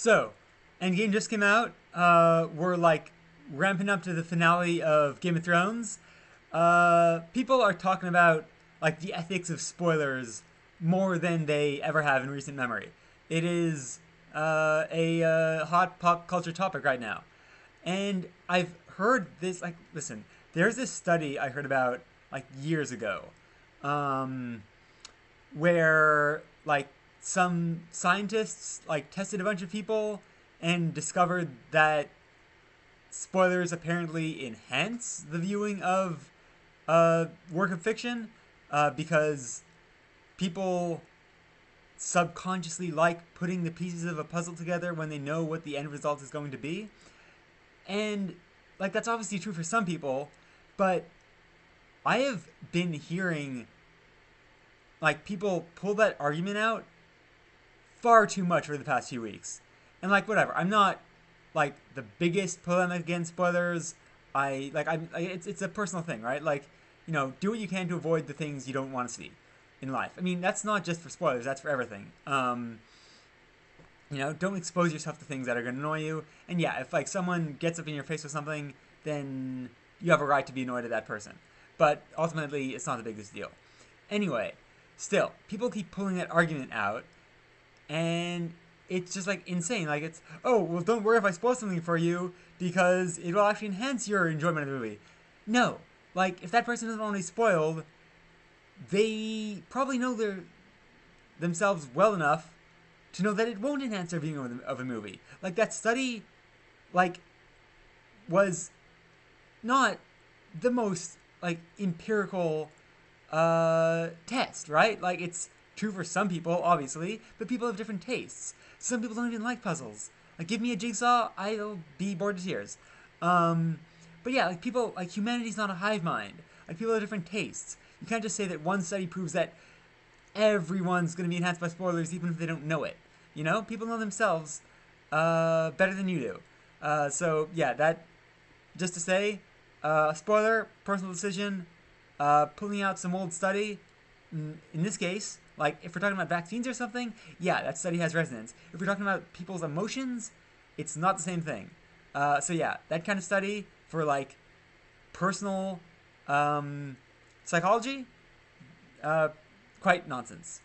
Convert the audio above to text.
So, Endgame just came out. We're like ramping up to the finale of Game of Thrones. People are talking about like the ethics of spoilers more than they ever have in recent memory. It is a hot pop culture topic right now, and I've heard this. Like, listen, there's this study I heard about like years ago, um, where like some scientists like tested a bunch of people and discovered that spoilers apparently enhance the viewing of a work of fiction because people subconsciously like putting the pieces of a puzzle together when they know what the end result is going to be. And like that's obviously true for some people, but I have been hearing like people pull that argument out far too much for the past few weeks. And like whatever, I'm not like the biggest polemic against spoilers. It's a personal thing, right? Like, do what you can to avoid the things you don't want to see in life. I mean, that's not just for spoilers, that's for everything. Don't expose yourself to things that are going to annoy you. And yeah, if like someone gets up in your face with something, then you have a right to be annoyed at that person. But ultimately, it's not the biggest deal. Anyway, still, people keep pulling that argument out, and it's just like insane. Like it's, oh well, don't worry if I spoil something for you because it will actually enhance your enjoyment of the movie. No, like if that person isn't already spoiled, they probably know themselves well enough to know that it won't enhance their viewing of a movie. Like that study, like was not the most like empirical test, right? Like it's true for some people, obviously, but people have different tastes. Some people don't even like puzzles. Like give me a jigsaw, I'll be bored to tears. Um, but yeah, like people, like humanity's not a hive mind. Like people have different tastes. You can't just say that one study proves that everyone's going to be enhanced by spoilers, even if they don't know it. People know themselves better than you do. So yeah, that just to say, spoiler, personal decision, pulling out some old study. In this case, like if we're talking about vaccines or something, yeah, that study has resonance. If we're talking about people's emotions, it's not the same thing. So yeah, that kind of study for like personal um, psychology, uh, quite nonsense.